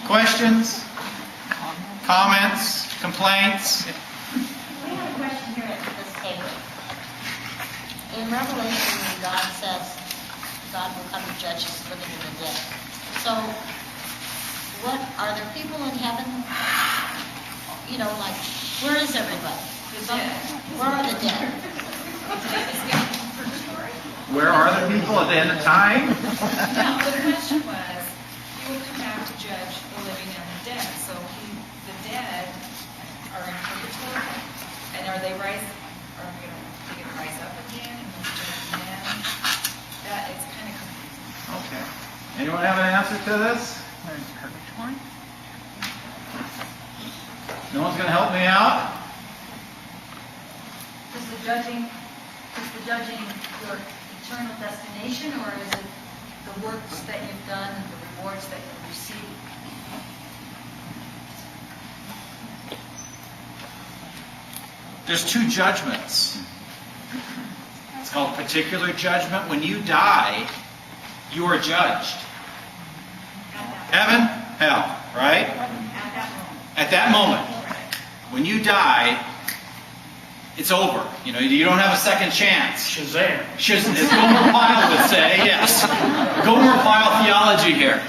Questions? Comments? Complaints? We have a question here at this table. In Revelation, God says God will come to judge the living and the dead. So, what are there people in heaven? You know, like, where is everybody? Where are the dead? Where are the people at the end of time? No, the question was, he will come back to judge the living and the dead. So the dead are in purgatory, and are they rise? Are they going to rise up again and then judge men? That it's kind of confusing. Okay. Anyone have an answer to this? No one's going to help me out? Is the judging your eternal destination, or is it the works that you've done and the rewards that you've received? There's two judgments. It's called particular judgment. When you die, you are judged. Heaven, hell, right? At that moment. When you die, it's over. You don't have a second chance. Shazam. As Gomer Pyle would say, yes. Gomer Pyle theology here.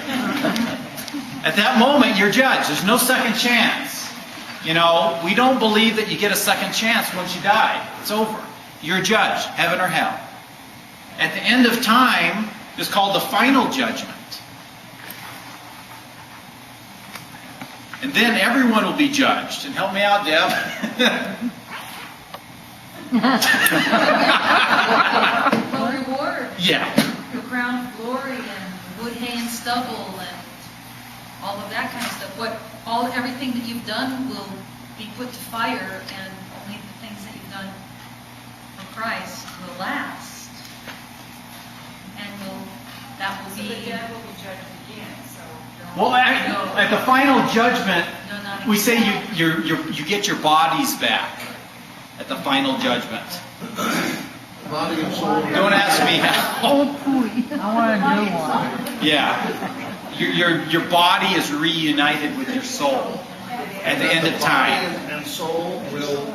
At that moment, you're judged. There's no second chance. We don't believe that you get a second chance once you die. It's over. You're judged, heaven or hell. At the end of time is called the final judgment. And then everyone will be judged. And help me out, Deb. Well, reward. Yeah. The crown of glory and wood, hay, and stubble and all of that kind of stuff. Everything that you've done will be put to fire, and only the things that you've done for Christ will last. And that will So the be. dead will be judged again. So Well, at the final judgment, No, not we say you get your bodies back at the final judgment. Body and soul. Don't ask me how. Oh, pooey. I want a new one. Yeah. Your body is reunited with your soul at the end of time. Body and soul will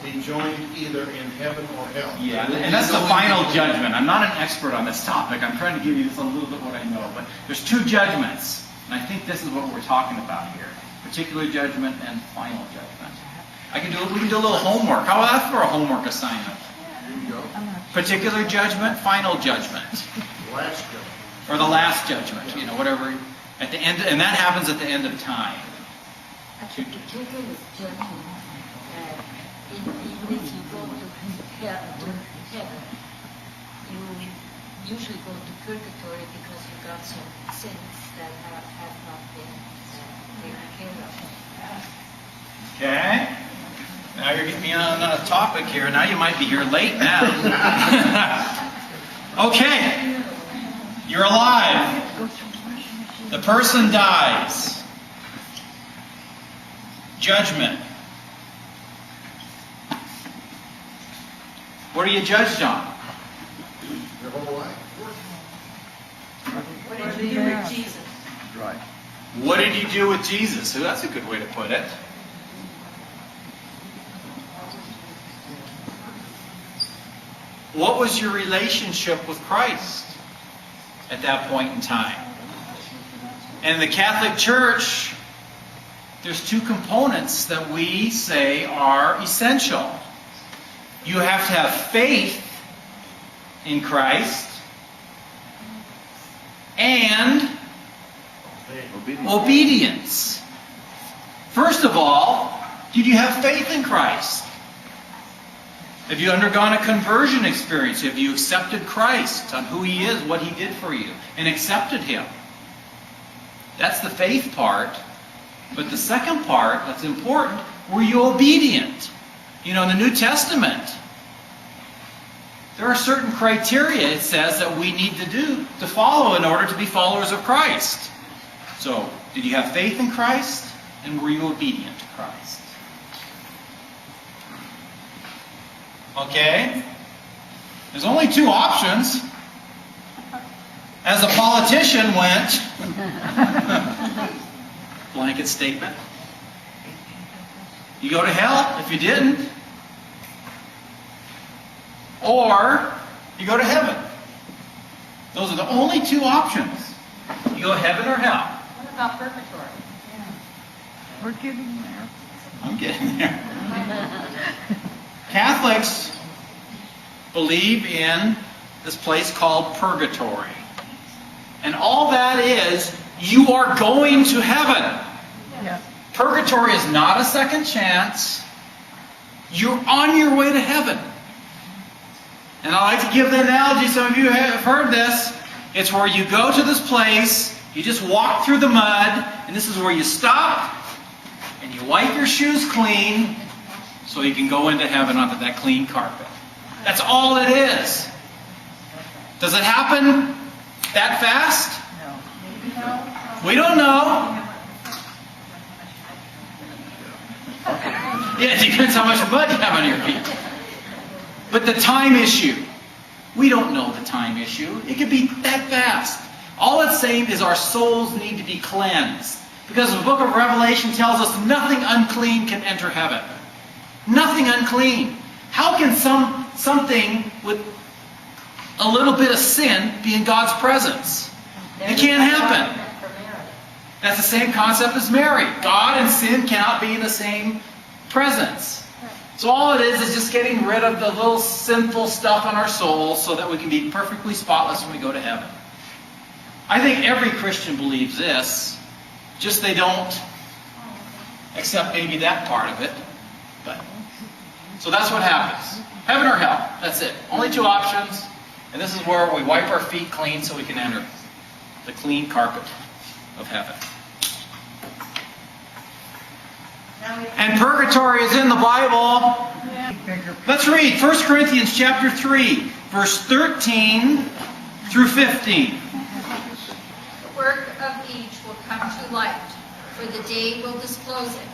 be joined either in heaven or hell. Yeah, and that's the final judgment. I'm not an expert on this topic. I'm trying to give you just a little bit what I know. But there's two judgments. And I think this is what we're talking about here. Particular judgment and final judgment. We can do a little homework. How about that for a homework assignment? There you go. Particular judgment, final judgment. Last judgment. Or the last judgment, whatever. At the end, and that happens at the end of time. Particular judgment. Even if you go to heaven, you usually go to purgatory because you got some sins that have not been taken care of. Okay? Now you're getting me on a topic here. Now you might be here late now. Okay. You're alive. The person dies. Judgment. What are you judged on? Your whole life. What did you do with Jesus? Right. What did you do with Jesus? Ooh, that's a good way to put it. What was your relationship with Christ at that point in time? And in the Catholic Church, there's two components that we say are essential. You have to have faith in Christ and obedience. First of all, did you have faith in Christ? Have you undergone a conversion experience? Have you accepted Christ on who He is, what He did for you, and accepted Him? That's the faith part. But the second part that's important, were you obedient? In the New Testament, there are certain criteria, it says, that we need to follow in order to be followers of Christ. So, did you have faith in Christ? And were you obedient to Christ? Okay? There's only two options. As a politician went, blanket statement. You go to hell if you didn't. Or you go to heaven. Those are the only two options. You go heaven or hell. What about purgatory? We're getting there. I'm getting there. Catholics believe in this place called purgatory. And all that is, you are going to heaven. Yeah. Purgatory is not a second chance. You're on your way to heaven. And I like to give the analogy, some of you have heard this. It's where you go to this place, you just walk through the mud, and this is where you stop, and you wipe your shoes clean, so you can go into heaven onto that clean carpet. That's all it is. Does it happen that fast? No. We don't know. Yeah, it depends how much mud you have on your feet. But the time issue, we don't know the time issue. It could be that fast. All it's saying is our souls need to be cleansed. Because the book of Revelation tells us nothing unclean can enter heaven. Nothing unclean. How can something with a little bit of sin be in God's presence? It can't happen. That's the same concept as Mary. God and sin cannot be in the same presence. So all it is just getting rid of the little sinful stuff on our souls so that we can be perfectly spotless when we go to heaven. I think every Christian believes this, just they don't accept maybe that part of it. So that's what happens. Heaven or hell. That's it. Only two options. And this is where we wipe our feet clean so we can enter the clean carpet of heaven. And purgatory is in the Bible. Let's read 1 Corinthians chapter 3, verse 13 through 15. The work of each will come to light, for the day will disclose it.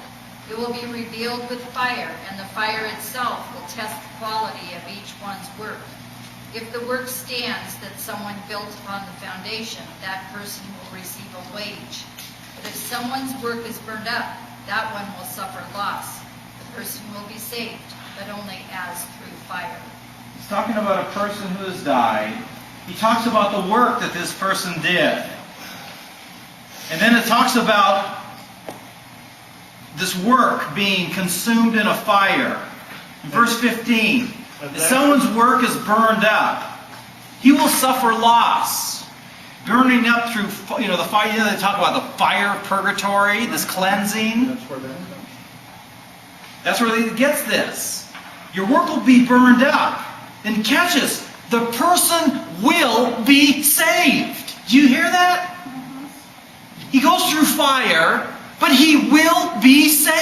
It will be revealed with fire, and the fire itself will test the quality of each one's work. If the work stands that someone built upon the foundation, that person will receive a wage. But if someone's work is burned up, that one will suffer loss. The person will be saved, but only as through fire. He's talking about a person who has died. He talks about the work that this person did. And then it talks about this work being consumed in a fire. In verse 15, if someone's work is burned up, he will suffer loss. Burning up through, the fire. They talk about the fire of purgatory, this cleansing. That's where that comes. That's where he gets this. Your work will be burned up. And catch us, the person will be saved. Do you hear that? He goes through fire, but he will be saved.